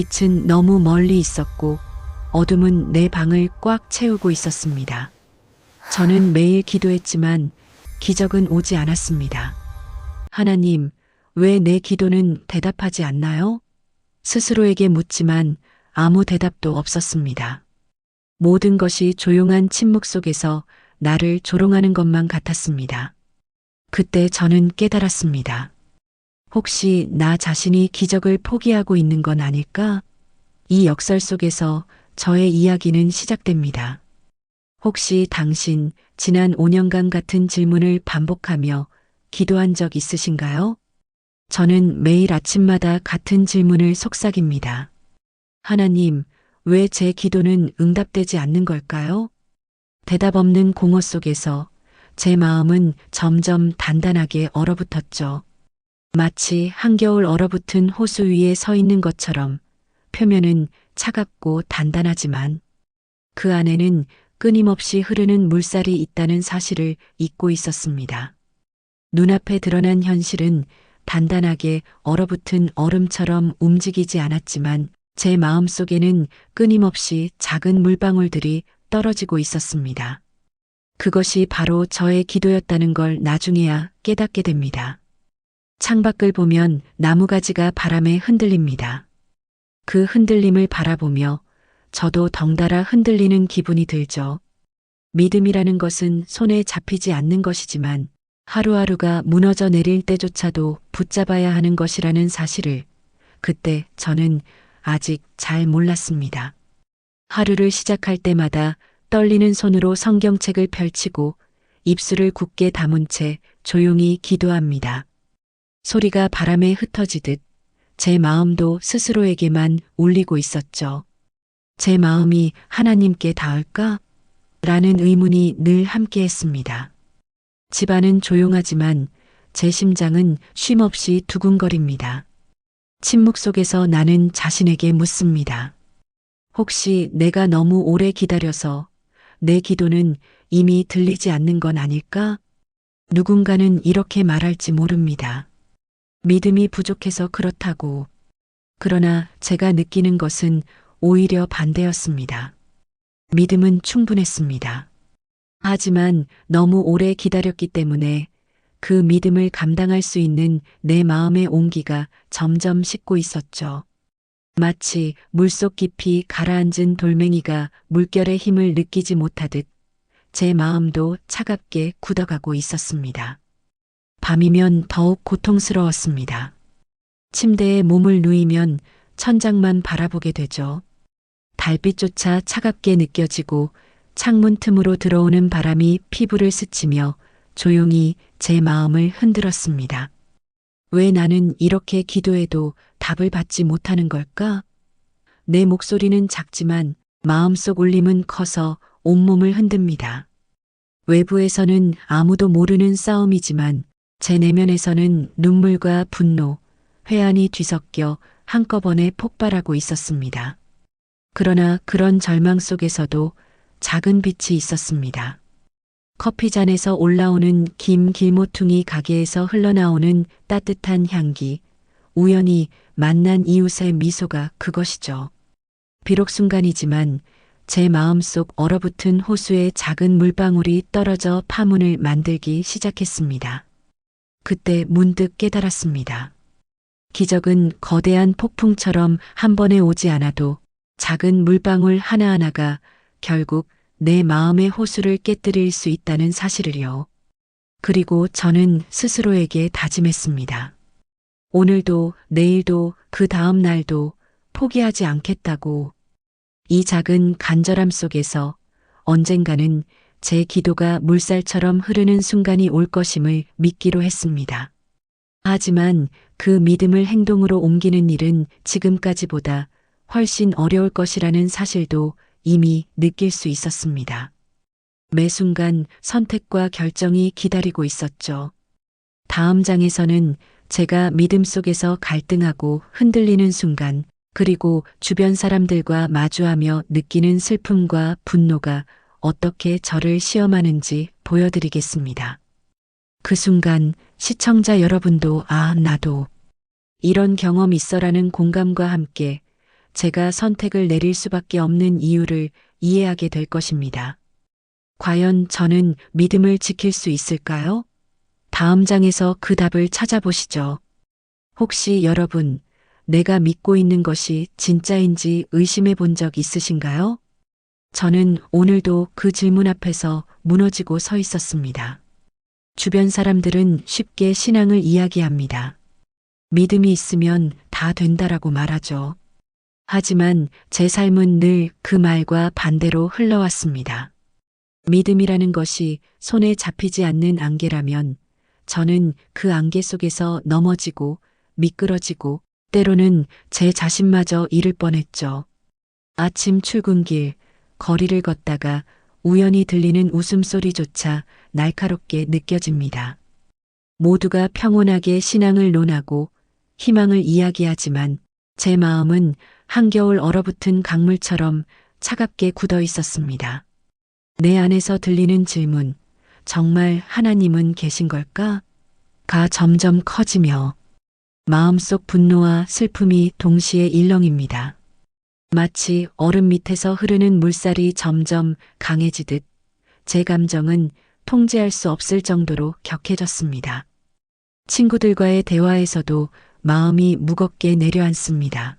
빛은 너무 멀리 있었고 어둠은 내 방을 꽉 채우고 있었습니다. 저는 매일 기도했지만 기적은 오지 않았습니다. 하나님, 왜 내 기도는 대답하지 않나요? 스스로에게 묻지만 아무 대답도 없었습니다. 모든 것이 조용한 침묵 속에서 나를 조롱하는 것만 같았습니다. 그때 저는 깨달았습니다. 혹시 나 자신이 기적을 포기하고 있는 건 아닐까? 이 역설 속에서 저의 이야기는 시작됩니다. 혹시 당신 지난 5년간 같은 질문을 반복하며 기도한 적 있으신가요? 저는 매일 아침마다 같은 질문을 속삭입니다. 하나님, 왜 제 기도는 응답되지 않는 걸까요? 대답 없는 공허 속에서 제 마음은 점점 단단하게 얼어붙었죠. 마치 한겨울 얼어붙은 호수 위에 서 있는 것처럼 표면은 차갑고 단단하지만 그 안에는 끊임없이 흐르는 물살이 있다는 사실을 잊고 있었습니다. 눈앞에 드러난 현실은 단단하게 얼어붙은 얼음처럼 움직이지 않았지만 제 마음속에는 끊임없이 작은 물방울들이 떨어지고 있었습니다. 그것이 바로 저의 기도였다는 걸 나중에야 깨닫게 됩니다. 창밖을 보면 나무가지가 바람에 흔들립니다. 그 흔들림을 바라보며 저도 덩달아 흔들리는 기분이 들죠. 믿음이라는 것은 손에 잡히지 않는 것이지만 하루하루가 무너져 내릴 때조차도 붙잡아야 하는 것이라는 사실을 그때 저는 아직 잘 몰랐습니다. 하루를 시작할 때마다 떨리는 손으로 성경책을 펼치고 입술을 굳게 다문 채 조용히 기도합니다. 소리가 바람에 흩어지듯 제 마음도 스스로에게만 울리고 있었죠. 제 마음이 하나님께 닿을까? 라는 의문이 늘 함께했습니다. 집안은 조용하지만 제 심장은 쉼없이 두근거립니다. 침묵 속에서 나는 자신에게 묻습니다. 혹시 내가 너무 오래 기다려서 내 기도는 이미 들리지 않는 건 아닐까? 누군가는 이렇게 말할지 모릅니다. 믿음이 부족해서 그렇다고. 그러나 제가 느끼는 것은 오히려 반대였습니다. 믿음은 충분했습니다. 하지만 너무 오래 기다렸기 때문에 그 믿음을 감당할 수 있는 내 마음의 온기가 점점 식고 있었죠. 마치 물속 깊이 가라앉은 돌멩이가 물결의 힘을 느끼지 못하듯 제 마음도 차갑게 굳어가고 있었습니다. 밤이면 더욱 고통스러웠습니다. 침대에 몸을 누이면 천장만 바라보게 되죠. 달빛조차 차갑게 느껴지고 창문 틈으로 들어오는 바람이 피부를 스치며 조용히 제 마음을 흔들었습니다. 왜 나는 이렇게 기도해도 답을 받지 못하는 걸까? 내 목소리는 작지만 마음속 울림은 커서 온몸을 흔듭니다. 외부에서는 아무도 모르는 싸움이지만 제 내면에서는 눈물과 분노, 회한이 뒤섞여 한꺼번에 폭발하고 있었습니다. 그러나 그런 절망 속에서도 작은 빛이 있었습니다. 커피잔에서 올라오는 김 길모퉁이 가게에서 흘러나오는 따뜻한 향기, 우연히 만난 이웃의 미소가 그것이죠. 비록 순간이지만 제 마음속 얼어붙은 호수에 작은 물방울이 떨어져 파문을 만들기 시작했습니다. 그때 문득 깨달았습니다. 기적은 거대한 폭풍처럼 한 번에 오지 않아도 작은 물방울 하나하나가 결국 내 마음의 호수를 깨뜨릴 수 있다는 사실을요. 그리고 저는 스스로에게 다짐했습니다. 오늘도 내일도 그 다음 날도 포기하지 않겠다고. 이 작은 간절함 속에서 언젠가는 제 기도가 물살처럼 흐르는 순간이 올 것임을 믿기로 했습니다. 하지만 그 믿음을 행동으로 옮기는 일은 지금까지보다 훨씬 어려울 것이라는 사실도 이미 느낄 수 있었습니다. 매 순간 선택과 결정이 기다리고 있었죠. 다음 장에서는 제가 믿음 속에서 갈등하고 흔들리는 순간, 그리고 주변 사람들과 마주하며 느끼는 슬픔과 분노가 어떻게 저를 시험하는지 보여드리겠습니다. 그 순간 시청자 여러분도 나도 이런 경험 있어라는 공감과 함께 제가 선택을 내릴 수밖에 없는 이유를 이해하게 될 것입니다. 과연 저는 믿음을 지킬 수 있을까요? 다음 장에서 그 답을 찾아보시죠. 혹시 여러분, 내가 믿고 있는 것이 진짜인지 의심해 본 적 있으신가요? 저는 오늘도 그 질문 앞에서 무너지고 서 있었습니다. 주변 사람들은 쉽게 신앙을 이야기합니다. 믿음이 있으면 다 된다라고 말하죠. 하지만 제 삶은 늘 그 말과 반대로 흘러왔습니다. 믿음이라는 것이 손에 잡히지 않는 안개라면 저는 그 안개 속에서 넘어지고 미끄러지고 때로는 제 자신마저 잃을 뻔했죠. 아침 출근길, 거리를 걷다가 우연히 들리는 웃음소리조차 날카롭게 느껴집니다. 모두가 평온하게 신앙을 논하고 희망을 이야기하지만 제 마음은 한겨울 얼어붙은 강물처럼 차갑게 굳어 있었습니다. 내 안에서 들리는 질문, 정말 하나님은 계신 걸까? 가 점점 커지며 마음속 분노와 슬픔이 동시에 일렁입니다. 마치 얼음 밑에서 흐르는 물살이 점점 강해지듯 제 감정은 통제할 수 없을 정도로 격해졌습니다. 친구들과의 대화에서도 마음이 무겁게 내려앉습니다.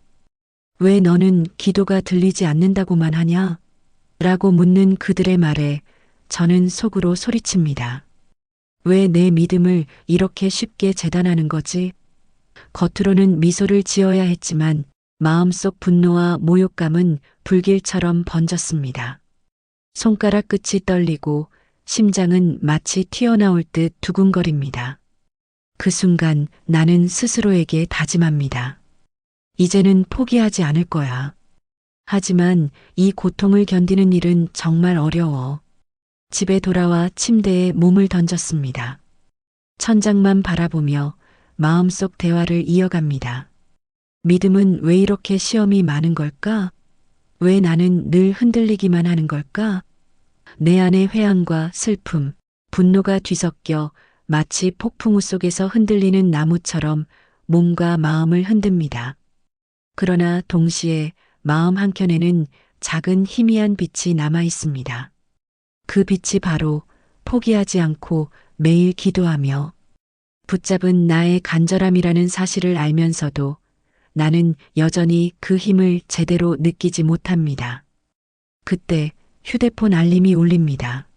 왜 너는 기도가 들리지 않는다고만 하냐? 라고 묻는 그들의 말에 저는 속으로 소리칩니다. 왜 내 믿음을 이렇게 쉽게 재단하는 거지? 겉으로는 미소를 지어야 했지만 마음속 분노와 모욕감은 불길처럼 번졌습니다. 손가락 끝이 떨리고 심장은 마치 튀어나올 듯 두근거립니다. 그 순간 나는 스스로에게 다짐합니다. 이제는 포기하지 않을 거야. 하지만 이 고통을 견디는 일은 정말 어려워. 집에 돌아와 침대에 몸을 던졌습니다. 천장만 바라보며 마음속 대화를 이어갑니다. 믿음은 왜 이렇게 시험이 많은 걸까? 왜 나는 늘 흔들리기만 하는 걸까? 내 안의 회한과 슬픔, 분노가 뒤섞여 마치 폭풍우 속에서 흔들리는 나무처럼 몸과 마음을 흔듭니다. 그러나 동시에 마음 한켠에는 작은 희미한 빛이 남아 있습니다. 그 빛이 바로 포기하지 않고 매일 기도하며 붙잡은 나의 간절함이라는 사실을 알면서도 나는 여전히 그 힘을 제대로 느끼지 못합니다. 그때 휴대폰 알림이 울립니다.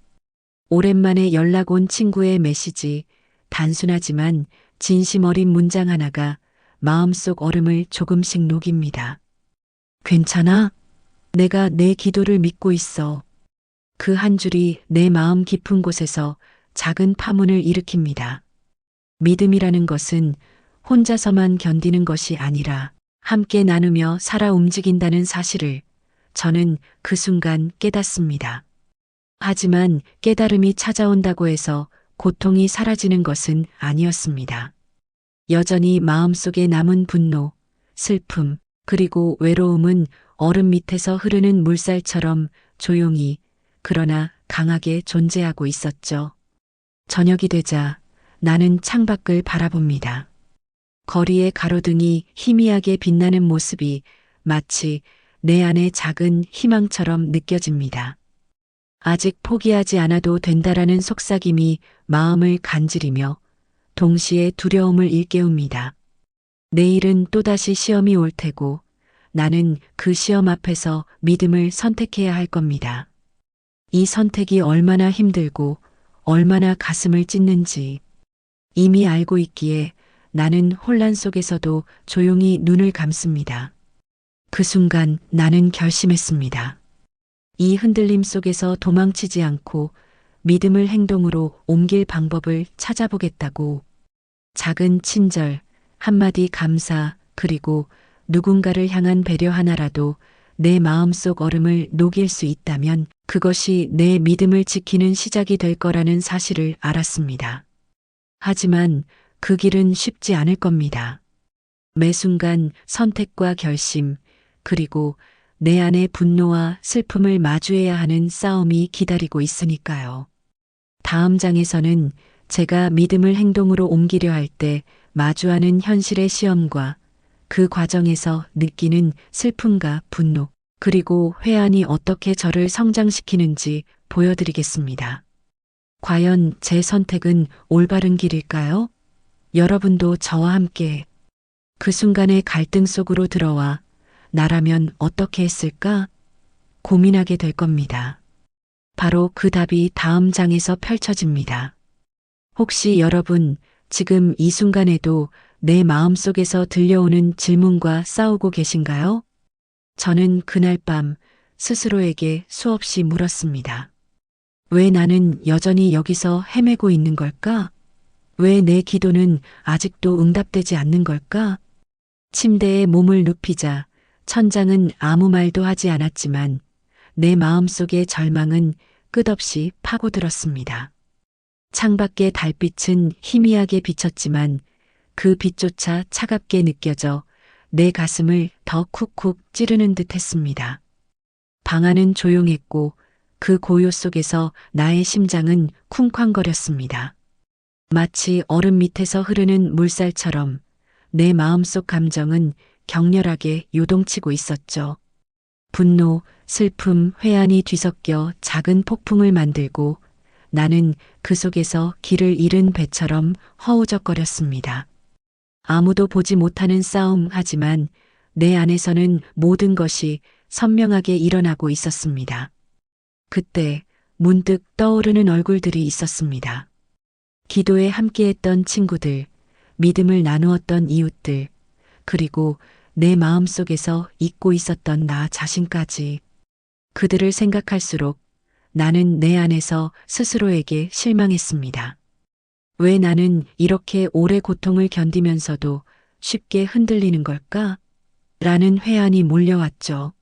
오랜만에 연락 온 친구의 메시지, 단순하지만 진심 어린 문장 하나가 마음속 얼음을 조금씩 녹입니다. 괜찮아? 내가 내 기도를 믿고 있어. 그 한 줄이 내 마음 깊은 곳에서 작은 파문을 일으킵니다. 믿음이라는 것은 혼자서만 견디는 것이 아니라 함께 나누며 살아 움직인다는 사실을 저는 그 순간 깨닫습니다. 하지만 깨달음이 찾아온다고 해서 고통이 사라지는 것은 아니었습니다. 여전히 마음속에 남은 분노, 슬픔, 그리고 외로움은 얼음 밑에서 흐르는 물살처럼 조용히 그러나 강하게 존재하고 있었죠. 저녁이 되자 나는 창밖을 바라봅니다. 거리의 가로등이 희미하게 빛나는 모습이 마치 내 안의 작은 희망처럼 느껴집니다. 아직 포기하지 않아도 된다라는 속삭임이 마음을 간지리며 동시에 두려움을 일깨웁니다. 내일은 또다시 시험이 올 테고 나는 그 시험 앞에서 믿음을 선택해야 할 겁니다. 이 선택이 얼마나 힘들고 얼마나 가슴을 찢는지 이미 알고 있기에 나는 혼란 속에서도 조용히 눈을 감습니다. 그 순간 나는 결심했습니다. 이 흔들림 속에서 도망치지 않고 믿음을 행동으로 옮길 방법을 찾아보겠다고. 작은 친절, 한마디 감사, 그리고 누군가를 향한 배려 하나라도 내 마음속 얼음을 녹일 수 있다면 그것이 내 믿음을 지키는 시작이 될 거라는 사실을 알았습니다. 하지만 그 길은 쉽지 않을 겁니다. 매 순간 선택과 결심, 그리고 내 안의 분노와 슬픔을 마주해야 하는 싸움이 기다리고 있으니까요. 다음 장에서는 제가 믿음을 행동으로 옮기려 할 때 마주하는 현실의 시험과 그 과정에서 느끼는 슬픔과 분노, 그리고 회한이 어떻게 저를 성장시키는지 보여드리겠습니다. 과연 제 선택은 올바른 길일까요? 여러분도 저와 함께 그 순간의 갈등 속으로 들어와 나라면 어떻게 했을까? 고민하게 될 겁니다. 바로 그 답이 다음 장에서 펼쳐집니다. 혹시 여러분 지금 이 순간에도 내 마음속에서 들려오는 질문과 싸우고 계신가요? 저는 그날 밤 스스로에게 수없이 물었습니다. 왜 나는 여전히 여기서 헤매고 있는 걸까? 왜 내 기도는 아직도 응답되지 않는 걸까? 침대에 몸을 눕히자 천장은 아무 말도 하지 않았지만 내 마음속의 절망은 끝없이 파고들었습니다. 창밖의 달빛은 희미하게 비쳤지만 그 빛조차 차갑게 느껴져 내 가슴을 더 쿡쿡 찌르는 듯 했습니다. 방 안은 조용했고 그 고요 속에서 나의 심장은 쿵쾅거렸습니다. 마치 얼음 밑에서 흐르는 물살처럼 내 마음속 감정은 격렬하게 요동치고 있었죠. 분노, 슬픔, 회한이 뒤섞여 작은 폭풍을 만들고 나는 그 속에서 길을 잃은 배처럼 허우적거렸습니다. 아무도 보지 못하는 싸움 하지만 내 안에서는 모든 것이 선명하게 일어나고 있었습니다. 그때 문득 떠오르는 얼굴들이 있었습니다. 기도에 함께했던 친구들, 믿음을 나누었던 이웃들, 그리고 내 마음속에서 잊고 있었던 나 자신까지. 그들을 생각할수록 나는 내 안에서 스스로에게 실망했습니다. 왜 나는 이렇게 오래 고통을 견디면서도 쉽게 흔들리는 걸까? 라는 회한이 몰려왔죠.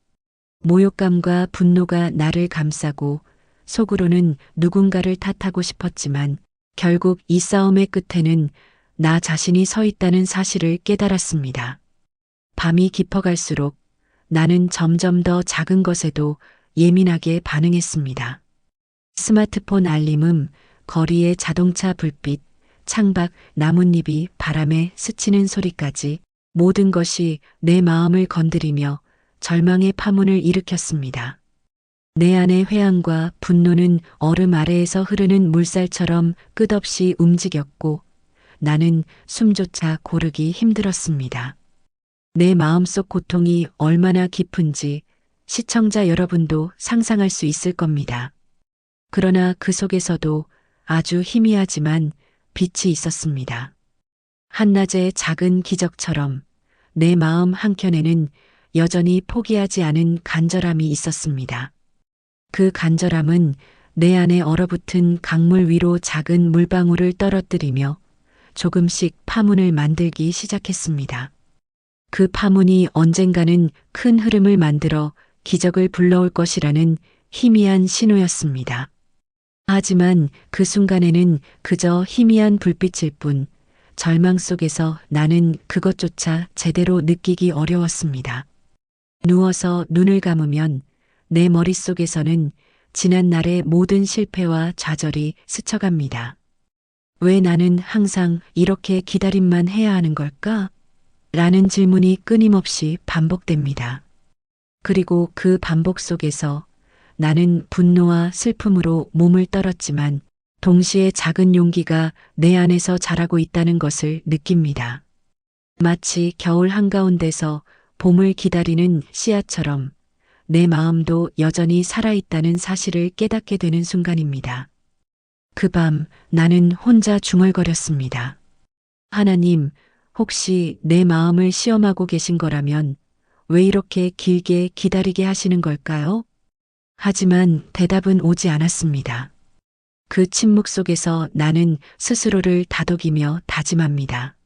모욕감과 분노가 나를 감싸고 속으로는 누군가를 탓하고 싶었지만 결국 이 싸움의 끝에는 나 자신이 서 있다는 사실을 깨달았습니다. 밤이 깊어갈수록 나는 점점 더 작은 것에도 예민하게 반응했습니다. 스마트폰 알림음, 거리의 자동차 불빛, 창밖 나뭇잎이 바람에 스치는 소리까지 모든 것이 내 마음을 건드리며 절망의 파문을 일으켰습니다. 내 안의 회한과 분노는 얼음 아래에서 흐르는 물살처럼 끝없이 움직였고 나는 숨조차 고르기 힘들었습니다. 내 마음속 고통이 얼마나 깊은지 시청자 여러분도 상상할 수 있을 겁니다. 그러나 그 속에서도 아주 희미하지만 빛이 있었습니다. 한낮의 작은 기적처럼 내 마음 한켠에는 여전히 포기하지 않은 간절함이 있었습니다. 그 간절함은 내 안에 얼어붙은 강물 위로 작은 물방울을 떨어뜨리며 조금씩 파문을 만들기 시작했습니다. 그 파문이 언젠가는 큰 흐름을 만들어 기적을 불러올 것이라는 희미한 신호였습니다. 하지만 그 순간에는 그저 희미한 불빛일 뿐 절망 속에서 나는 그것조차 제대로 느끼기 어려웠습니다. 누워서 눈을 감으면 내 머릿속에서는 지난 날의 모든 실패와 좌절이 스쳐갑니다. 왜 나는 항상 이렇게 기다림만 해야 하는 걸까? 라는 질문이 끊임없이 반복됩니다. 그리고 그 반복 속에서 나는 분노와 슬픔으로 몸을 떨었지만 동시에 작은 용기가 내 안에서 자라고 있다는 것을 느낍니다. 마치 겨울 한가운데서 봄을 기다리는 씨앗처럼 내 마음도 여전히 살아있다는 사실을 깨닫게 되는 순간입니다. 그 밤 나는 혼자 중얼거렸습니다. 하나님, 혹시 내 마음을 시험하고 계신 거라면 왜 이렇게 길게 기다리게 하시는 걸까요? 하지만 대답은 오지 않았습니다. 그 침묵 속에서 나는 스스로를 다독이며 다짐합니다.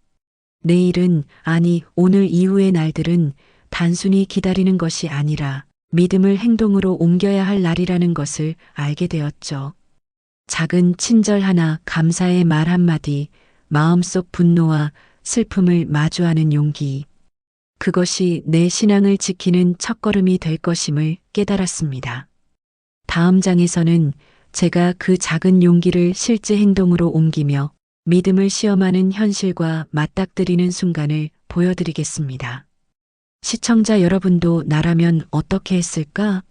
내일은, 아니 오늘 이후의 날들은 단순히 기다리는 것이 아니라 믿음을 행동으로 옮겨야 할 날이라는 것을 알게 되었죠. 작은 친절 하나, 감사의 말 한마디, 마음속 분노와 슬픔을 마주하는 용기. 그것이 내 신앙을 지키는 첫걸음이 될 것임을 깨달았습니다. 다음 장에서는 제가 그 작은 용기를 실제 행동으로 옮기며 믿음을 시험하는 현실과 맞닥뜨리는 순간을 보여드리겠습니다. 시청자 여러분도 나라면 어떻게 했을까?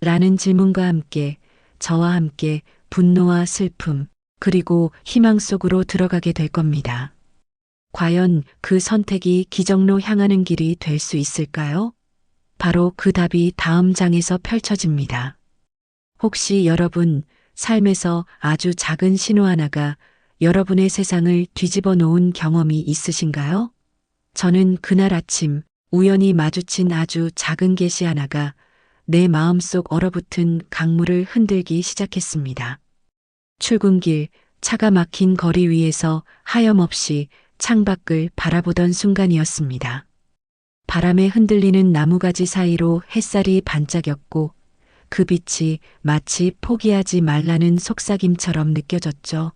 라는 질문과 함께 저와 함께 분노와 슬픔, 그리고 희망 속으로 들어가게 될 겁니다. 과연 그 선택이 기적로 향하는 길이 될 수 있을까요? 바로 그 답이 다음 장에서 펼쳐집니다. 혹시 여러분 삶에서 아주 작은 신호 하나가 여러분의 세상을 뒤집어 놓은 경험이 있으신가요? 저는 그날 아침 우연히 마주친 아주 작은 계시 하나가 내 마음속 얼어붙은 강물을 흔들기 시작했습니다. 출근길, 차가 막힌 거리 위에서 하염없이 창밖을 바라보던 순간이었습니다. 바람에 흔들리는 나무가지 사이로 햇살이 반짝였고 그 빛이 마치 포기하지 말라는 속삭임처럼 느껴졌죠.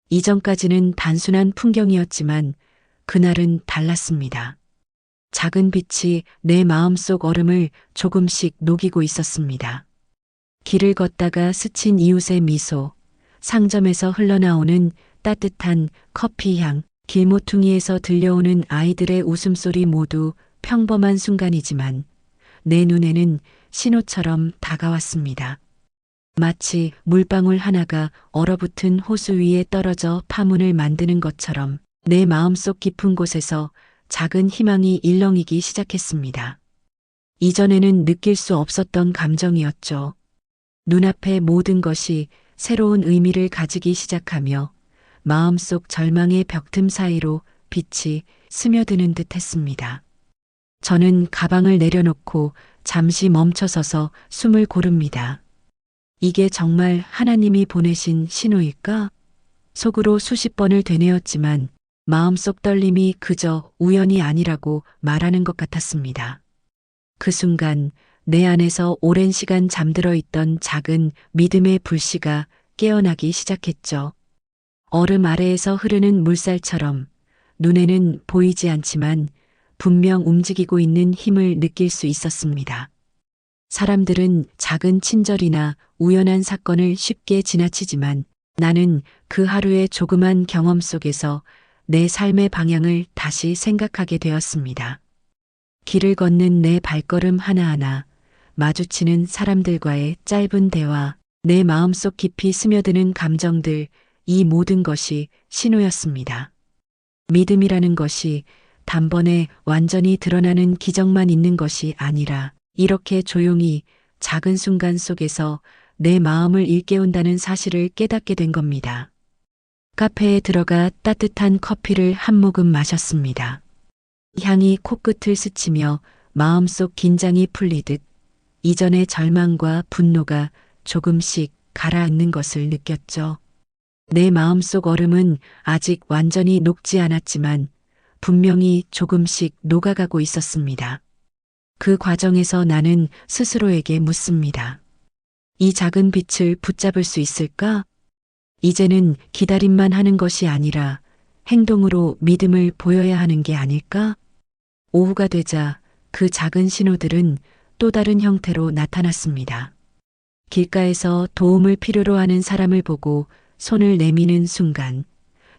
이전까지는 단순한 풍경이었지만 그날은 달랐습니다. 작은 빛이 내 마음속 얼음을 조금씩 녹이고 있었습니다. 길을 걷다가 스친 이웃의 미소, 상점에서 흘러나오는 따뜻한 커피 향, 길모퉁이에서 들려오는 아이들의 웃음소리 모두 평범한 순간이지만 내 눈에는 신호처럼 다가왔습니다. 마치 물방울 하나가 얼어붙은 호수 위에 떨어져 파문을 만드는 것처럼 내 마음속 깊은 곳에서 작은 희망이 일렁이기 시작했습니다. 이전에는 느낄 수 없었던 감정이었죠. 눈앞의 모든 것이 새로운 의미를 가지기 시작하며 마음속 절망의 벽틈 사이로 빛이 스며드는 듯 했습니다. 저는 가방을 내려놓고 잠시 멈춰서서 숨을 고릅니다. 이게 정말 하나님이 보내신 신호일까? 속으로 수십 번을 되뇌었지만 마음속 떨림이 그저 우연이 아니라고 말하는 것 같았습니다. 그 순간 내 안에서 오랜 시간 잠들어 있던 작은 믿음의 불씨가 깨어나기 시작했죠. 얼음 아래에서 흐르는 물살처럼 눈에는 보이지 않지만 분명 움직이고 있는 힘을 느낄 수 있었습니다. 사람들은 작은 친절이나 우연한 사건을 쉽게 지나치지만 나는 그 하루의 조그만 경험 속에서 내 삶의 방향을 다시 생각하게 되었습니다. 길을 걷는 내 발걸음 하나하나, 마주치는 사람들과의 짧은 대화, 내 마음속 깊이 스며드는 감정들, 이 모든 것이 신호였습니다. 믿음이라는 것이 단번에 완전히 드러나는 기적만 있는 것이 아니라 이렇게 조용히 작은 순간 속에서 내 마음을 일깨운다는 사실을 깨닫게 된 겁니다. 카페에 들어가 따뜻한 커피를 한 모금 마셨습니다. 향이 코끝을 스치며 마음속 긴장이 풀리듯 이전의 절망과 분노가 조금씩 가라앉는 것을 느꼈죠. 내 마음속 얼음은 아직 완전히 녹지 않았지만 분명히 조금씩 녹아가고 있었습니다. 그 과정에서 나는 스스로에게 묻습니다. 이 작은 빛을 붙잡을 수 있을까? 이제는 기다림만 하는 것이 아니라 행동으로 믿음을 보여야 하는 게 아닐까? 오후가 되자 그 작은 신호들은 또 다른 형태로 나타났습니다. 길가에서 도움을 필요로 하는 사람을 보고 손을 내미는 순간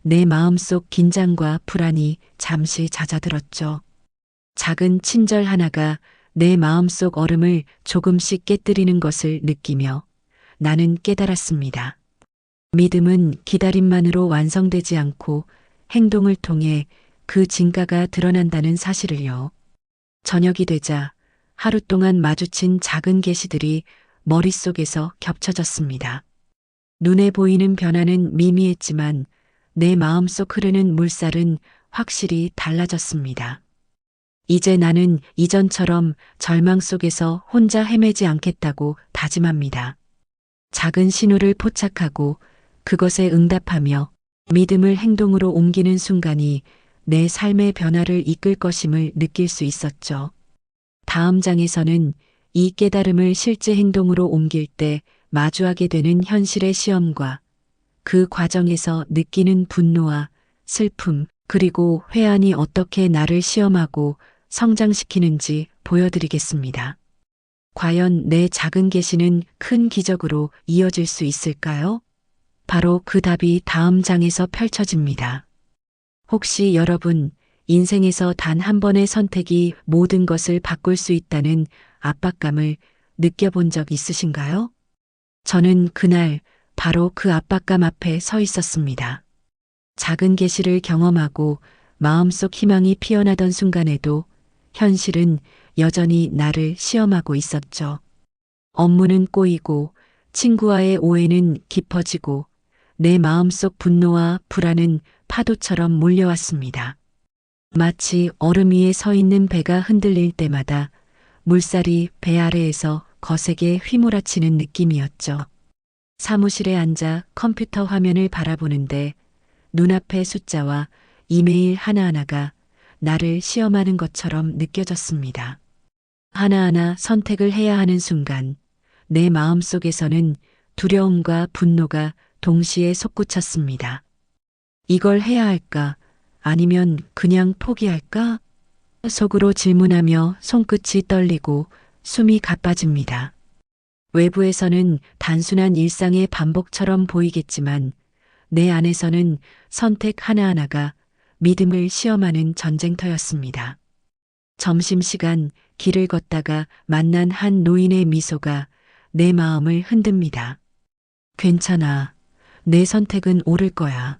내 마음속 긴장과 불안이 잠시 잦아들었죠. 작은 친절 하나가 내 마음속 얼음을 조금씩 깨뜨리는 것을 느끼며 나는 깨달았습니다. 믿음은 기다림만으로 완성되지 않고 행동을 통해 그 진가가 드러난다는 사실을요. 저녁이 되자 하루 동안 마주친 작은 계시들이 머릿속에서 겹쳐졌습니다. 눈에 보이는 변화는 미미했지만 내 마음속 흐르는 물살은 확실히 달라졌습니다. 이제 나는 이전처럼 절망 속에서 혼자 헤매지 않겠다고 다짐합니다. 작은 신호를 포착하고 그것에 응답하며 믿음을 행동으로 옮기는 순간이 내 삶의 변화를 이끌 것임을 느낄 수 있었죠. 다음 장에서는 이 깨달음을 실제 행동으로 옮길 때 마주하게 되는 현실의 시험과 그 과정에서 느끼는 분노와 슬픔 그리고 회한이 어떻게 나를 시험하고 성장시키는지 보여드리겠습니다. 과연 내 작은 계시는 큰 기적으로 이어질 수 있을까요? 바로 그 답이 다음 장에서 펼쳐집니다. 혹시 여러분 인생에서 단 한 번의 선택이 모든 것을 바꿀 수 있다는 압박감을 느껴본 적 있으신가요? 저는 그날 바로 그 압박감 앞에 서 있었습니다. 작은 계시를 경험하고 마음속 희망이 피어나던 순간에도 현실은 여전히 나를 시험하고 있었죠. 업무는 꼬이고 친구와의 오해는 깊어지고 내 마음속 분노와 불안은 파도처럼 몰려왔습니다. 마치 얼음 위에 서 있는 배가 흔들릴 때마다 물살이 배 아래에서 거세게 휘몰아치는 느낌이었죠. 사무실에 앉아 컴퓨터 화면을 바라보는데 눈앞의 숫자와 이메일 하나하나가 나를 시험하는 것처럼 느껴졌습니다. 하나하나 선택을 해야 하는 순간 내 마음속에서는 두려움과 분노가 동시에 솟구쳤습니다. 이걸 해야 할까? 아니면 그냥 포기할까? 속으로 질문하며 손끝이 떨리고 숨이 가빠집니다. 외부에서는 단순한 일상의 반복처럼 보이겠지만 내 안에서는 선택 하나하나가 믿음을 시험하는 전쟁터였습니다. 점심시간 길을 걷다가 만난 한 노인의 미소가 내 마음을 흔듭니다. 괜찮아. 내 선택은 옳을 거야.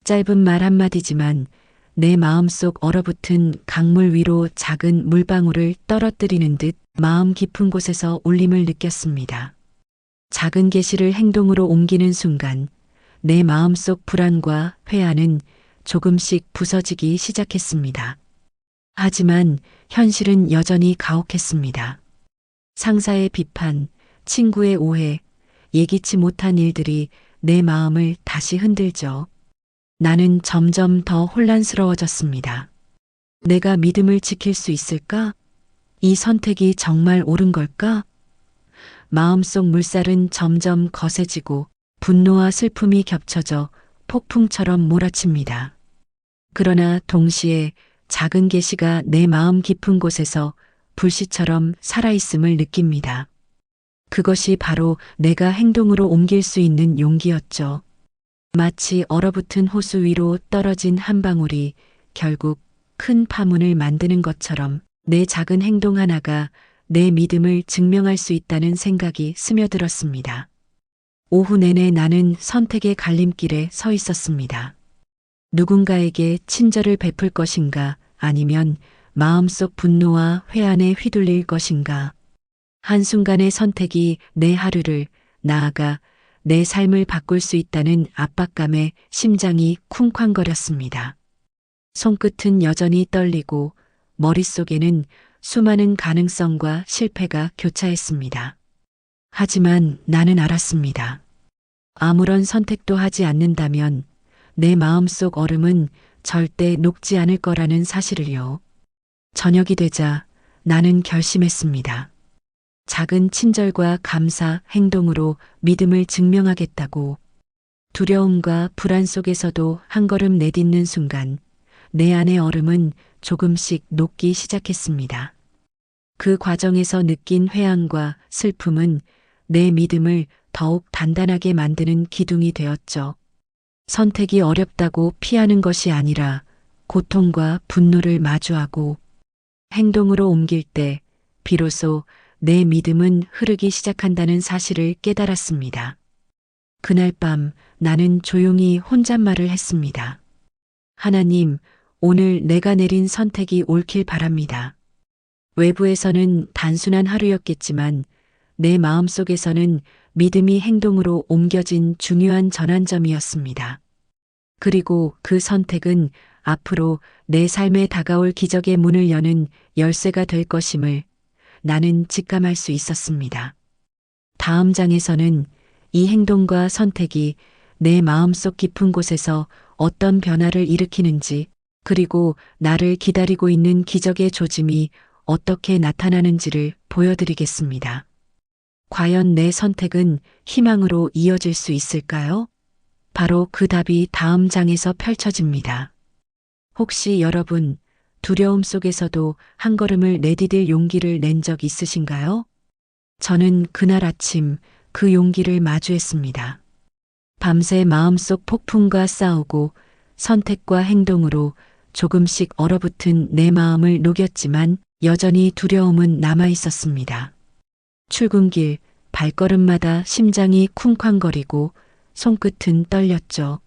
짧은 말 한마디지만 내 마음속 얼어붙은 강물 위로 작은 물방울을 떨어뜨리는 듯 마음 깊은 곳에서 울림을 느꼈습니다. 작은 계시를 행동으로 옮기는 순간 내 마음속 불안과 회한은 조금씩 부서지기 시작했습니다. 하지만 현실은 여전히 가혹했습니다. 상사의 비판, 친구의 오해, 예기치 못한 일들이 내 마음을 다시 흔들죠. 나는 점점 더 혼란스러워졌습니다. 내가 믿음을 지킬 수 있을까? 이 선택이 정말 옳은 걸까? 마음속 물살은 점점 거세지고 분노와 슬픔이 겹쳐져 폭풍처럼 몰아칩니다. 그러나 동시에 작은 계시가 내 마음 깊은 곳에서 불씨처럼 살아있음을 느낍니다. 그것이 바로 내가 행동으로 옮길 수 있는 용기였죠. 마치 얼어붙은 호수 위로 떨어진 한 방울이 결국 큰 파문을 만드는 것처럼 내 작은 행동 하나가 내 믿음을 증명할 수 있다는 생각이 스며들었습니다. 오후 내내 나는 선택의 갈림길에 서 있었습니다. 누군가에게 친절을 베풀 것인가 아니면 마음속 분노와 회한에 휘둘릴 것인가. 한순간의 선택이 내 하루를 나아가 내 삶을 바꿀 수 있다는 압박감에 심장이 쿵쾅거렸습니다. 손끝은 여전히 떨리고 머릿속에는 수많은 가능성과 실패가 교차했습니다. 하지만 나는 알았습니다. 아무런 선택도 하지 않는다면 내 마음속 얼음은 절대 녹지 않을 거라는 사실을요. 저녁이 되자 나는 결심했습니다. 작은 친절과 감사, 행동으로 믿음을 증명하겠다고. 두려움과 불안 속에서도 한 걸음 내딛는 순간 내 안의 얼음은 조금씩 녹기 시작했습니다. 그 과정에서 느낀 회한과 슬픔은 내 믿음을 더욱 단단하게 만드는 기둥이 되었죠. 선택이 어렵다고 피하는 것이 아니라 고통과 분노를 마주하고 행동으로 옮길 때 비로소 내 믿음은 흐르기 시작한다는 사실을 깨달았습니다. 그날 밤 나는 조용히 혼잣말을 했습니다. 하나님, 오늘 내가 내린 선택이 옳길 바랍니다. 외부에서는 단순한 하루였겠지만 내 마음속에서는 믿음이 행동으로 옮겨진 중요한 전환점이었습니다. 그리고 그 선택은 앞으로 내 삶에 다가올 기적의 문을 여는 열쇠가 될 것임을 나는 직감할 수 있었습니다. 다음 장에서는 이 행동과 선택이 내 마음속 깊은 곳에서 어떤 변화를 일으키는지, 그리고 나를 기다리고 있는 기적의 조짐이 어떻게 나타나는지를 보여드리겠습니다. 과연 내 선택은 희망으로 이어질 수 있을까요? 바로 그 답이 다음 장에서 펼쳐집니다. 혹시 여러분, 두려움 속에서도 한 걸음을 내디딜 용기를 낸 적 있으신가요? 저는 그날 아침 그 용기를 마주했습니다. 밤새 마음속 폭풍과 싸우고 선택과 행동으로 조금씩 얼어붙은 내 마음을 녹였지만 여전히 두려움은 남아 있었습니다. 출근길 발걸음마다 심장이 쿵쾅거리고 손끝은 떨렸죠.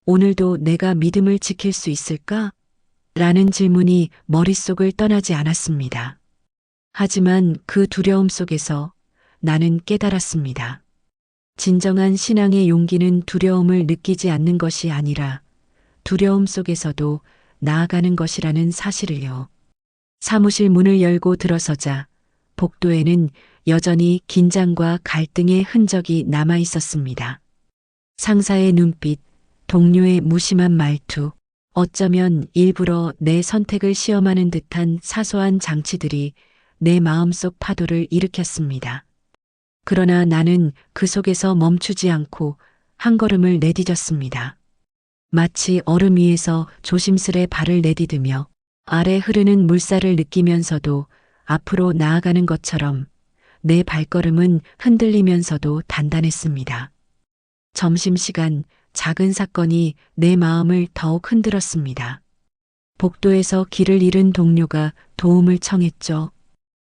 오늘도 내가 믿음을 지킬 수 있을까? 라는 질문이 머릿속을 떠나지 않았습니다. 하지만 그 두려움 속에서 나는 깨달았습니다. 진정한 신앙의 용기는 두려움을 느끼지 않는 것이 아니라 두려움 속에서도 나아가는 것이라는 사실을요. 사무실 문을 열고 들어서자 복도에는 여전히 긴장과 갈등의 흔적이 남아 있었습니다. 상사의 눈빛, 동료의 무심한 말투, 어쩌면 일부러 내 선택을 시험하는 듯한 사소한 장치들이 내 마음속 파도를 일으켰습니다. 그러나 나는 그 속에서 멈추지 않고 한 걸음을 내디뎠습니다. 마치 얼음 위에서 조심스레 발을 내디디며 아래 흐르는 물살을 느끼면서도 앞으로 나아가는 것처럼 내 발걸음은 흔들리면서도 단단했습니다. 점심시간 작은 사건이 내 마음을 더욱 흔들었습니다. 복도에서 길을 잃은 동료가 도움을 청했죠.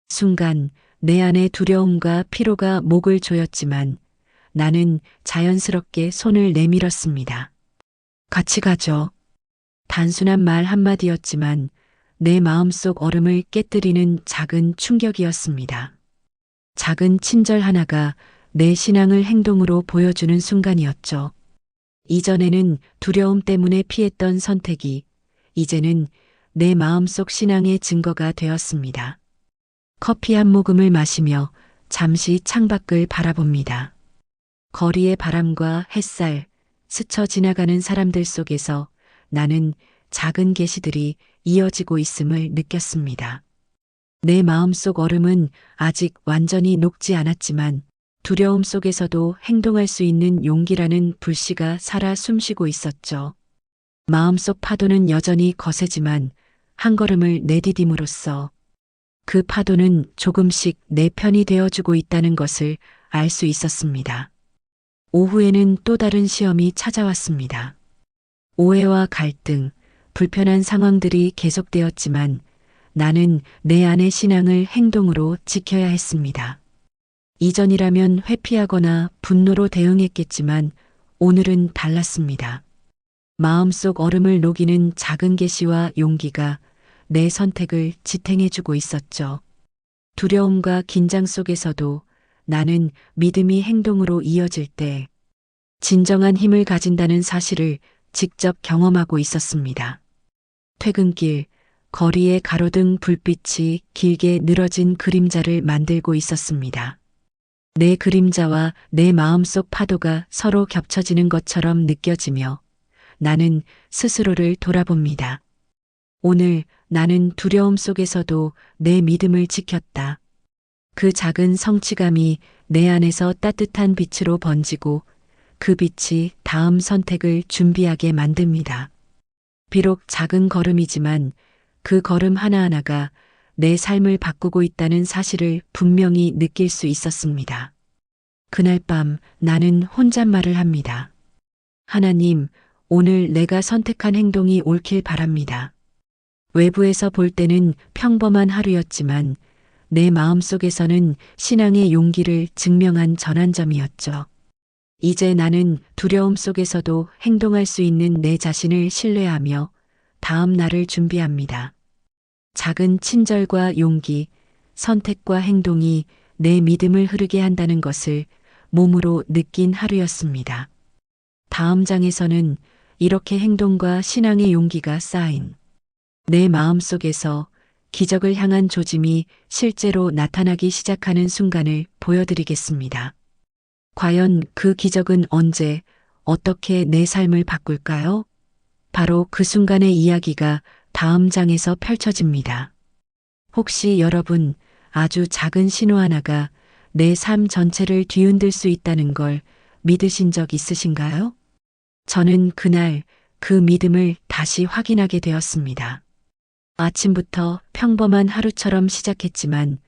순간 내 안의 두려움과 피로가 목을 조였지만 나는 자연스럽게 손을 내밀었습니다. 같이 가죠. 단순한 말 한마디였지만 내 마음속 얼음을 깨뜨리는 작은 충격이었습니다. 작은 친절 하나가 내 신앙을 행동으로 보여주는 순간이었죠. 이전에는 두려움 때문에 피했던 선택이 이제는 내 마음속 신앙의 증거가 되었습니다. 커피 한 모금을 마시며 잠시 창밖을 바라봅니다. 거리의 바람과 햇살, 스쳐 지나가는 사람들 속에서 나는 작은 계시들이 이어지고 있음을 느꼈습니다. 내 마음속 얼음은 아직 완전히 녹지 않았지만 두려움 속에서도 행동할 수 있는 용기라는 불씨가 살아 숨쉬고 있었죠. 마음속 파도는 여전히 거세지만 한 걸음을 내디딤으로써 그 파도는 조금씩 내 편이 되어주고 있다는 것을 알 수 있었습니다. 오후에는 또 다른 시험이 찾아왔습니다. 오해와 갈등, 불편한 상황들이 계속되었지만 나는 내 안의 신앙을 행동으로 지켜야 했습니다. 이전이라면 회피하거나 분노로 대응했겠지만 오늘은 달랐습니다. 마음속 얼음을 녹이는 작은 계시와 용기가 내 선택을 지탱해주고 있었죠. 두려움과 긴장 속에서도 나는 믿음이 행동으로 이어질 때 진정한 힘을 가진다는 사실을 직접 경험하고 있었습니다. 퇴근길, 거리의 가로등 불빛이 길게 늘어진 그림자를 만들고 있었습니다. 내 그림자와 내 마음속 파도가 서로 겹쳐지는 것처럼 느껴지며 나는 스스로를 돌아봅니다. 오늘 나는 두려움 속에서도 내 믿음을 지켰다. 그 작은 성취감이 내 안에서 따뜻한 빛으로 번지고 그 빛이 다음 선택을 준비하게 만듭니다. 비록 작은 걸음이지만 그 걸음 하나하나가 내 삶을 바꾸고 있다는 사실을 분명히 느낄 수 있었습니다. 그날 밤 나는 혼잣말을 합니다. 하나님, 오늘 내가 선택한 행동이 옳길 바랍니다. 외부에서 볼 때는 평범한 하루였지만 내 마음속에서는 신앙의 용기를 증명한 전환점이었죠. 이제 나는 두려움 속에서도 행동할 수 있는 내 자신을 신뢰하며 다음 날을 준비합니다. 작은 친절과 용기, 선택과 행동이 내 믿음을 흐르게 한다는 것을 몸으로 느낀 하루였습니다. 다음 장에서는 이렇게 행동과 신앙의 용기가 쌓인 내 마음속에서 기적을 향한 조짐이 실제로 나타나기 시작하는 순간을 보여드리겠습니다. 과연 그 기적은 언제, 어떻게 내 삶을 바꿀까요? 바로 그 순간의 이야기가 다음 장에서 펼쳐집니다. 혹시 여러분 아주 작은 신호 하나가 내 삶 전체를 뒤흔들 수 있다는 걸 믿으신 적 있으신가요? 저는 그날 그 믿음을 다시 확인하게 되었습니다. 아침부터 평범한 하루처럼 시작했지만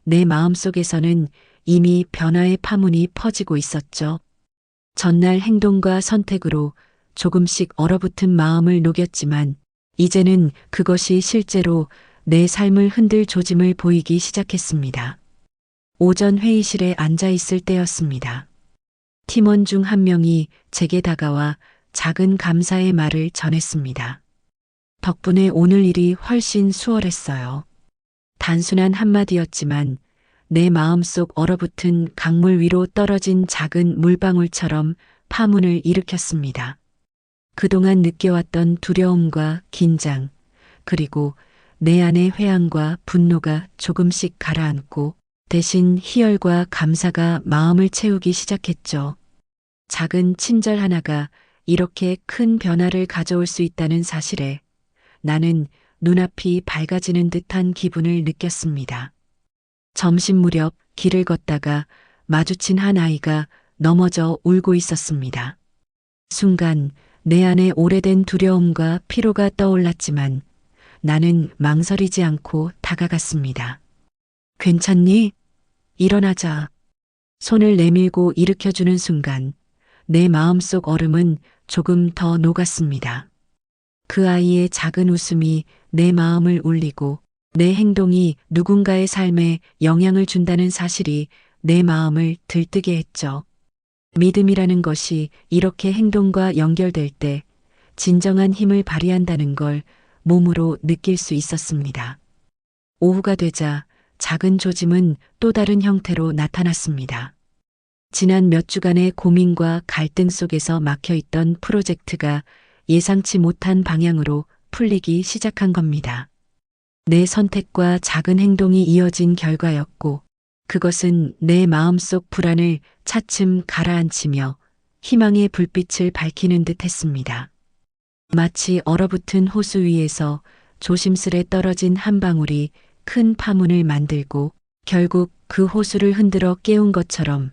내 마음속에서는 이미 변화의 파문이 퍼지고 있었죠. 전날 행동과 선택으로 조금씩 얼어붙은 마음을 녹였지만 이제는 그것이 실제로 내 삶을 흔들 조짐을 보이기 시작했습니다. 오전 회의실에 앉아 있을 때였습니다. 팀원 중 한 명이 제게 다가와 작은 감사의 말을 전했습니다. 덕분에 오늘 일이 훨씬 수월했어요. 단순한 한마디였지만 내 마음속 얼어붙은 강물 위로 떨어진 작은 물방울처럼 파문을 일으켰습니다. 그동안 느껴왔던 두려움과 긴장, 그리고 내 안의 회한과 분노가 조금씩 가라앉고 대신 희열과 감사가 마음을 채우기 시작했죠. 작은 친절 하나가 이렇게 큰 변화를 가져올 수 있다는 사실에 나는 눈앞이 밝아지는 듯한 기분을 느꼈습니다. 점심 무렵 길을 걷다가 마주친 한 아이가 넘어져 울고 있었습니다. 순간 내 안에 오래된 두려움과 피로가 떠올랐지만 나는 망설이지 않고 다가갔습니다. 괜찮니? 일어나자. 손을 내밀고 일으켜주는 순간 내 마음속 얼음은 조금 더 녹았습니다. 그 아이의 작은 웃음이 내 마음을 울리고 내 행동이 누군가의 삶에 영향을 준다는 사실이 내 마음을 들뜨게 했죠. 믿음이라는 것이 이렇게 행동과 연결될 때 진정한 힘을 발휘한다는 걸 몸으로 느낄 수 있었습니다. 오후가 되자 작은 조짐은 또 다른 형태로 나타났습니다. 지난 몇 주간의 고민과 갈등 속에서 막혀있던 프로젝트가 예상치 못한 방향으로 풀리기 시작한 겁니다. 내 선택과 작은 행동이 이어진 결과였고 그것은 내 마음속 불안을 차츰 가라앉히며 희망의 불빛을 밝히는 듯 했습니다. 마치 얼어붙은 호수 위에서 조심스레 떨어진 한 방울이 큰 파문을 만들고 결국 그 호수를 흔들어 깨운 것처럼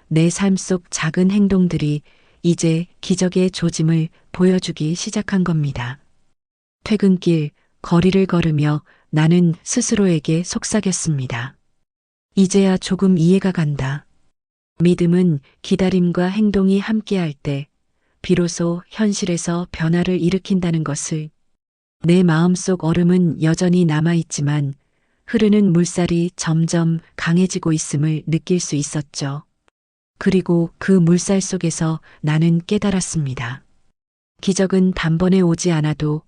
내 삶 속 작은 행동들이 이제 기적의 조짐을 보여주기 시작한 겁니다. 퇴근길 거리를 걸으며 나는 스스로에게 속삭였습니다. 이제야 조금 이해가 간다. 믿음은 기다림과 행동이 함께할 때 비로소 현실에서 변화를 일으킨다는 것을. 내 마음속 얼음은 여전히 남아있지만 흐르는 물살이 점점 강해지고 있음을 느낄 수 있었죠. 그리고 그 물살 속에서 나는 깨달았습니다. 기적은 단번에 오지 않아도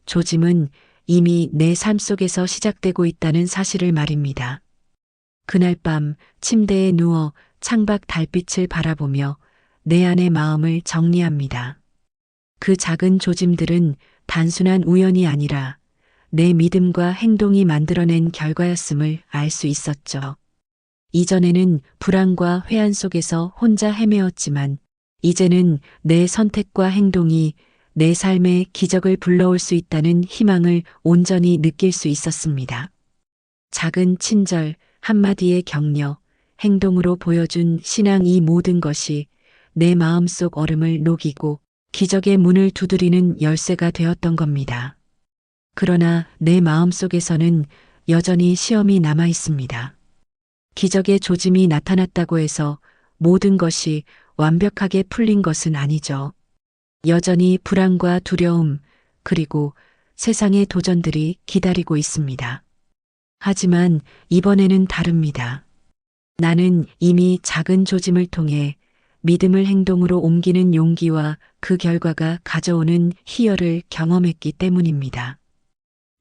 조짐은 이미 내 삶 속에서 시작되고 있다는 사실을 말입니다. 그날 밤 침대에 누워 창밖 달빛을 바라보며 내 안의 마음을 정리합니다. 그 작은 조짐들은 단순한 우연이 아니라 내 믿음과 행동이 만들어낸 결과였음을 알 수 있었죠. 이전에는 불안과 회한 속에서 혼자 헤매었지만 이제는 내 선택과 행동이 내 삶에 기적을 불러올 수 있다는 희망을 온전히 느낄 수 있었습니다. 작은 친절, 한마디의 격려, 행동으로 보여준 신앙 이 모든 것이 내 마음속 얼음을 녹이고 기적의 문을 두드리는 열쇠가 되었던 겁니다. 그러나 내 마음속에서는 여전히 시험이 남아 있습니다. 기적의 조짐이 나타났다고 해서 모든 것이 완벽하게 풀린 것은 아니죠. 여전히 불안과 두려움, 그리고 세상의 도전들이 기다리고 있습니다. 하지만 이번에는 다릅니다. 나는 이미 작은 조짐을 통해 믿음을 행동으로 옮기는 용기와 그 결과가 가져오는 희열을 경험했기 때문입니다.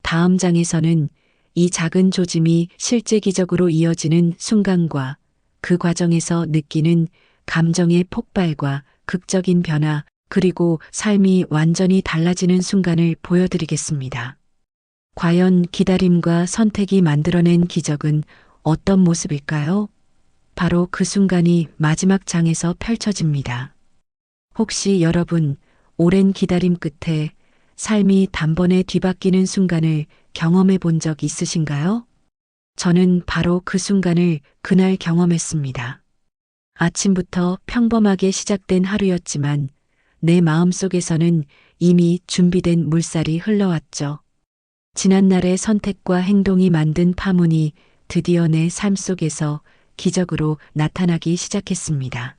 다음 장에서는 이 작은 조짐이 실제 기적으로 이어지는 순간과 그 과정에서 느끼는 감정의 폭발과 극적인 변화, 그리고 삶이 완전히 달라지는 순간을 보여드리겠습니다. 과연 기다림과 선택이 만들어낸 기적은 어떤 모습일까요? 바로 그 순간이 마지막 장에서 펼쳐집니다. 혹시 여러분, 오랜 기다림 끝에 삶이 단번에 뒤바뀌는 순간을 경험해 본 적 있으신가요? 저는 바로 그 순간을 그날 경험했습니다. 아침부터 평범하게 시작된 하루였지만 내 마음속에서는 이미 준비된 물살이 흘러왔죠. 지난날의 선택과 행동이 만든 파문이 드디어 내 삶 속에서 기적으로 나타나기 시작했습니다.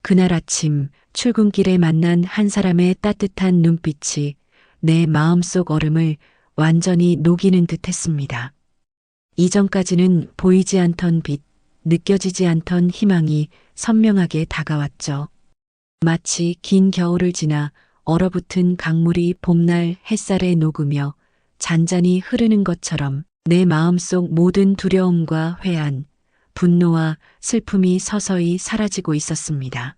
그날 아침 출근길에 만난 한 사람의 따뜻한 눈빛이 내 마음속 얼음을 완전히 녹이는 듯 했습니다. 이전까지는 보이지 않던 빛, 느껴지지 않던 희망이 선명하게 다가왔죠. 마치 긴 겨울을 지나 얼어붙은 강물이 봄날 햇살에 녹으며 잔잔히 흐르는 것처럼 내 마음속 모든 두려움과 회한, 분노와 슬픔이 서서히 사라지고 있었습니다.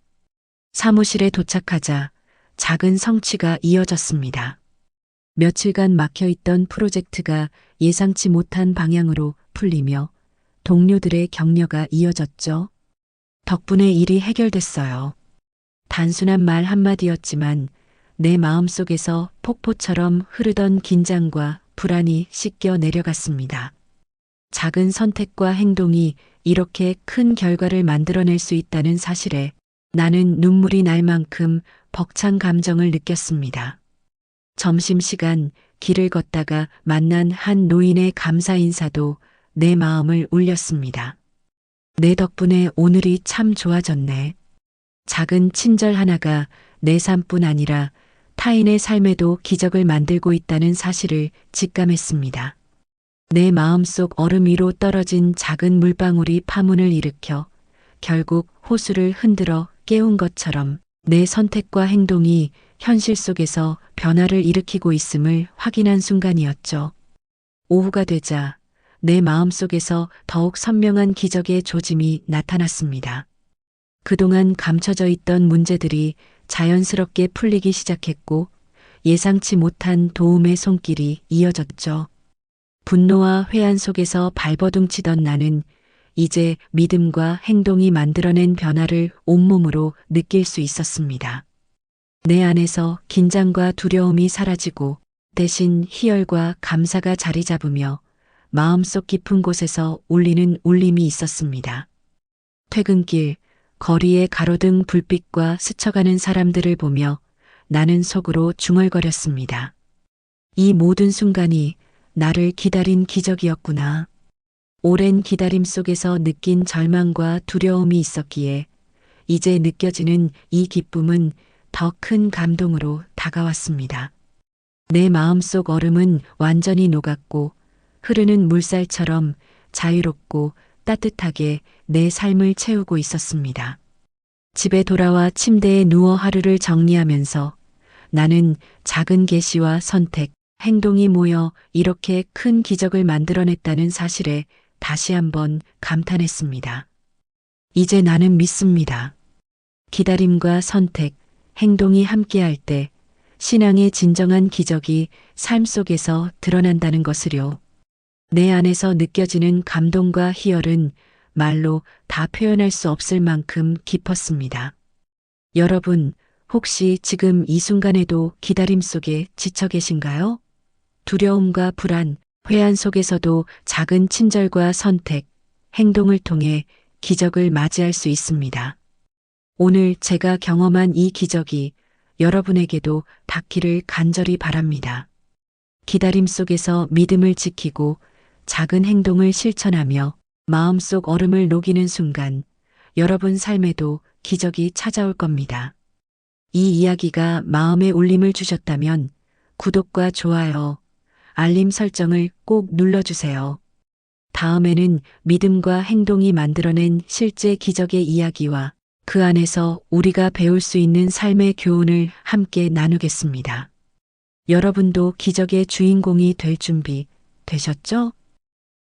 사무실에 도착하자 작은 성취가 이어졌습니다. 며칠간 막혀있던 프로젝트가 예상치 못한 방향으로 풀리며 동료들의 격려가 이어졌죠. 덕분에 일이 해결됐어요. 단순한 말 한마디였지만 내 마음속에서 폭포처럼 흐르던 긴장과 불안이 씻겨 내려갔습니다. 작은 선택과 행동이 이렇게 큰 결과를 만들어낼 수 있다는 사실에 나는 눈물이 날 만큼 벅찬 감정을 느꼈습니다. 점심시간 길을 걷다가 만난 한 노인의 감사 인사도 내 마음을 울렸습니다. 내 덕분에 오늘이 참 좋아졌네. 작은 친절 하나가 내 삶뿐 아니라 타인의 삶에도 기적을 만들고 있다는 사실을 직감했습니다. 내 마음속 얼음 위로 떨어진 작은 물방울이 파문을 일으켜 결국 호수를 흔들어 깨운 것처럼 내 선택과 행동이 현실 속에서 변화를 일으키고 있음을 확인한 순간이었죠. 오후가 되자 내 마음속에서 더욱 선명한 기적의 조짐이 나타났습니다. 그동안 감춰져 있던 문제들이 자연스럽게 풀리기 시작했고 예상치 못한 도움의 손길이 이어졌죠. 분노와 회한 속에서 발버둥치던 나는 이제 믿음과 행동이 만들어낸 변화를 온몸으로 느낄 수 있었습니다. 내 안에서 긴장과 두려움이 사라지고 대신 희열과 감사가 자리 잡으며 마음속 깊은 곳에서 울리는 울림이 있었습니다. 퇴근길, 거리에 가로등 불빛과 스쳐가는 사람들을 보며 나는 속으로 중얼거렸습니다. 이 모든 순간이 나를 기다린 기적이었구나. 오랜 기다림 속에서 느낀 절망과 두려움이 있었기에 이제 느껴지는 이 기쁨은 더 큰 감동으로 다가왔습니다. 내 마음속 얼음은 완전히 녹았고 흐르는 물살처럼 자유롭고 따뜻하게 내 삶을 채우고 있었습니다. 집에 돌아와 침대에 누워 하루를 정리하면서 나는 작은 계시와 선택, 행동이 모여 이렇게 큰 기적을 만들어냈다는 사실에 다시 한번 감탄했습니다. 이제 나는 믿습니다. 기다림과 선택, 행동이 함께할 때 신앙의 진정한 기적이 삶 속에서 드러난다는 것을요. 내 안에서 느껴지는 감동과 희열은 말로 다 표현할 수 없을 만큼 깊었습니다. 여러분, 혹시 지금 이 순간에도 기다림 속에 지쳐 계신가요? 두려움과 불안, 회한 속에서도 작은 친절과 선택, 행동을 통해 기적을 맞이할 수 있습니다. 오늘 제가 경험한 이 기적이 여러분에게도 닿기를 간절히 바랍니다. 기다림 속에서 믿음을 지키고 작은 행동을 실천하며 마음속 얼음을 녹이는 순간 여러분 삶에도 기적이 찾아올 겁니다. 이 이야기가 마음에 울림을 주셨다면 구독과 좋아요, 알림 설정을 꼭 눌러주세요. 다음에는 믿음과 행동이 만들어낸 실제 기적의 이야기와 그 안에서 우리가 배울 수 있는 삶의 교훈을 함께 나누겠습니다. 여러분도 기적의 주인공이 될 준비 되셨죠?